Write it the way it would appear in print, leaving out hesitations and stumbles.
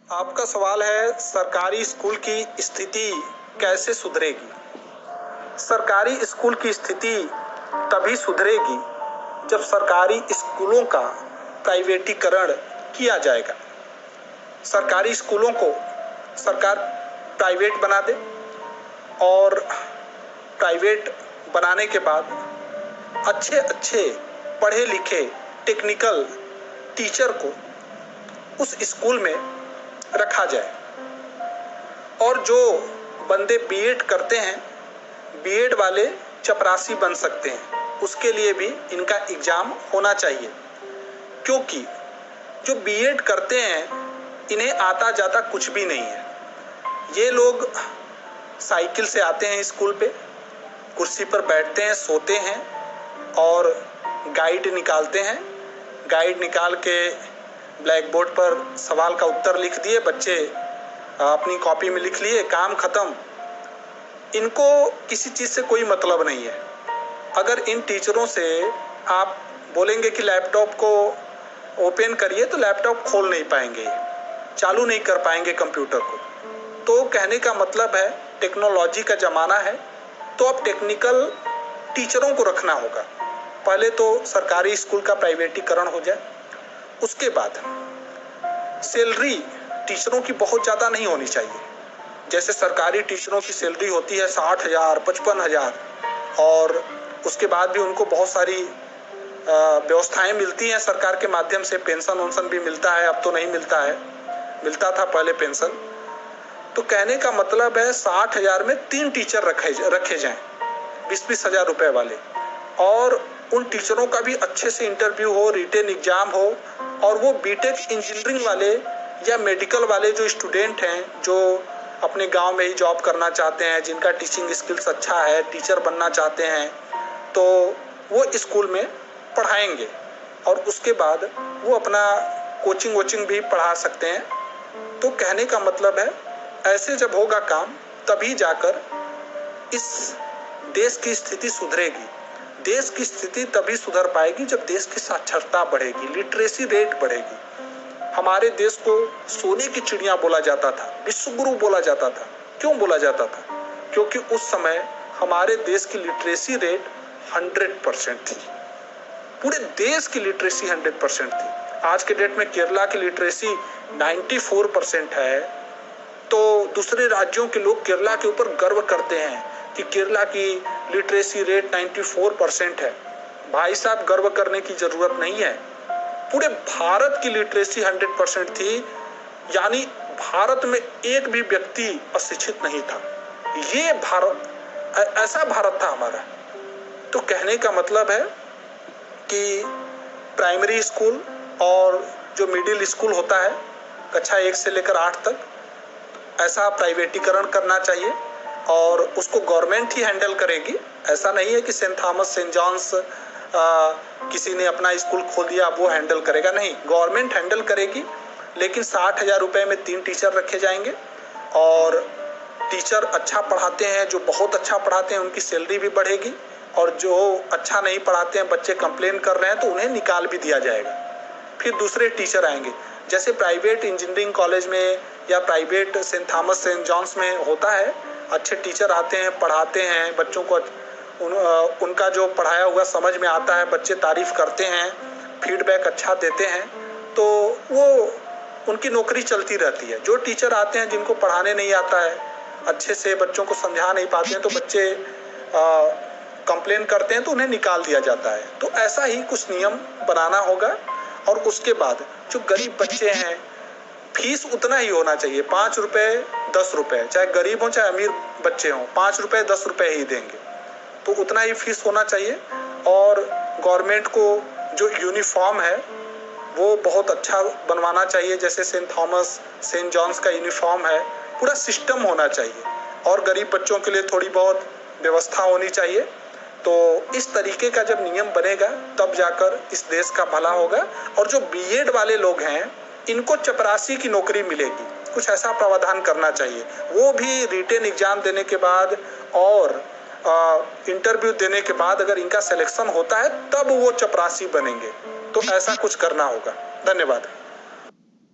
आपका सवाल है सरकारी स्कूल की स्थिति कैसे सुधरेगी। सरकारी स्कूल की स्थिति तभी सुधरेगी जब सरकारी स्कूलों का प्राइवेटीकरण किया जाएगा। सरकारी स्कूलों को सरकार प्राइवेट बना दे और प्राइवेट बनाने के बाद अच्छे अच्छे पढ़े लिखे टेक्निकल टीचर को उस स्कूल में रखा जाए और जो बंदे बीएड करते हैं, बीएड वाले चपरासी बन सकते हैं, उसके लिए भी इनका एग्जाम होना चाहिए। क्योंकि जो बीएड करते हैं इन्हें आता जाता कुछ भी नहीं है। ये लोग साइकिल से आते हैं स्कूल पे, कुर्सी पर बैठते हैं, सोते हैं और गाइड निकालते हैं। गाइड निकाल के ब्लैक बोर्ड पर सवाल का उत्तर लिख दिए, बच्चे अपनी कॉपी में लिख लिए, काम खत्म। इनको किसी चीज़ से कोई मतलब नहीं है। अगर इन टीचरों से आप बोलेंगे कि लैपटॉप को ओपन करिए तो लैपटॉप खोल नहीं पाएंगे, चालू नहीं कर पाएंगे कंप्यूटर को। तो कहने का मतलब है टेक्नोलॉजी का ज़माना है, तो अब टेक्निकल टीचरों को रखना होगा। पहले तो सरकारी स्कूल का प्राइवेटीकरण हो जाए, उसके बाद सैलरी टीचरों की बहुत ज़्यादा नहीं होनी चाहिए। जैसे सरकारी टीचरों की सैलरी होती है 60,000 55,000 और उसके बाद भी उनको बहुत सारी व्यवस्थाएं मिलती हैं सरकार के माध्यम से। पेंशन वंशन भी मिलता है, अब तो नहीं मिलता है, मिलता था पहले पेंशन। तो कहने का मतलब है 60,000 में 3 टीचर रखे जाएं 20-20 हज़ार रुपए वाले, और उन टीचरों का भी अच्छे से इंटरव्यू हो, रिटेन एग्जाम हो, और वो बीटेक इंजीनियरिंग वाले या मेडिकल वाले जो स्टूडेंट हैं, जो अपने गांव में ही जॉब करना चाहते हैं, जिनका टीचिंग स्किल्स अच्छा है, टीचर बनना चाहते हैं, तो वो स्कूल में पढ़ाएंगे और उसके बाद वो अपना कोचिंग वोचिंग भी पढ़ा सकते हैं। तो कहने का मतलब है ऐसे जब होगा काम तभी जाकर इस देश की स्थिति सुधरेगी। देश की स्थिति तभी सुधर पाएगी जब देश की साक्षरता बढ़ेगी, लिटरेसी रेट बढ़ेगी। हमारे देश को सोने की चिड़िया बोला जाता था, विश्वगुरु बोला जाता था। क्यों बोला जाता था? क्योंकि उस समय हमारे देश की लिटरेसी रेट 100% थी। पूरे देश की लिटरेसी 100% थी। आज के डेट में केरला की लिटरेसी 94% है। तो दूसरे राज्यों के लोग केरला के ऊपर गर्व करते हैं कि केरला की लिटरेसी रेट 94% है। भाई साहब, गर्व करने की जरूरत नहीं है। पूरे भारत की लिटरेसी 100% थी, यानी भारत में एक भी व्यक्ति अशिक्षित नहीं था। ये भारत, ऐसा भारत था हमारा। तो कहने का मतलब है कि प्राइमरी स्कूल और जो मिडिल स्कूल होता है कक्षा 1 से लेकर 8 तक, ऐसा प्राइवेटीकरण करना चाहिए और उसको गवर्नमेंट ही हैंडल करेगी। ऐसा नहीं है कि सेंट थॉमस, सेंट जॉन्स किसी ने अपना स्कूल खोल दिया अब वो हैंडल करेगा, नहीं, गवर्नमेंट हैंडल करेगी। लेकिन 60,000 रुपए में 3 टीचर रखे जाएंगे और टीचर अच्छा पढ़ाते हैं, जो बहुत अच्छा पढ़ाते हैं उनकी सैलरी भी बढ़ेगी, और जो अच्छा नहीं पढ़ाते हैं, बच्चे कंप्लेन कर रहे हैं, तो उन्हें निकाल भी दिया जाएगा। फिर दूसरे टीचर आएंगे। जैसे प्राइवेट इंजीनियरिंग कॉलेज में या private Saint Thomas, Saint John's में होता है, अच्छे टीचर आते हैं, पढ़ाते हैं बच्चों को, उनका जो पढ़ाया हुआ समझ में आता है, बच्चे तारीफ करते हैं, फीडबैक अच्छा देते हैं, तो वो उनकी नौकरी चलती रहती है। जो टीचर आते हैं जिनको पढ़ाने नहीं आता है, अच्छे से बच्चों को समझा नहीं पाते हैं, तो बच्चे कंप्लेन करते हैं तो उन्हें निकाल दिया जाता है। तो ऐसा ही कुछ नियम बनाना होगा। और उसके बाद जो गरीब बच्चे हैं, फीस उतना ही होना चाहिए, 5 रुपए 10 रुपए, चाहे गरीब हो चाहे अमीर बच्चे हों, 5 रुपए 10 रुपए ही देंगे, तो उतना ही फीस होना चाहिए। और गवर्नमेंट को जो यूनिफॉर्म है वो बहुत अच्छा बनवाना चाहिए, जैसे सेंट थॉमस, सेंट जॉन्स का यूनिफॉर्म है, पूरा सिस्टम होना चाहिए। और गरीब बच्चों के लिए थोड़ी बहुत व्यवस्था होनी चाहिए। तो इस तरीके का जब नियम बनेगा तब जाकर इस देश का भला होगा। और जो बीएड वाले लोग हैं इनको चपरासी की नौकरी मिलेगी, कुछ ऐसा प्रावधान करना चाहिए। वो भी रिटेन एग्जाम देने के बाद और इंटरव्यू देने के बाद अगर इनका सिलेक्शन होता है तब वो चपरासी बनेंगे। तो ऐसा कुछ करना होगा। धन्यवाद।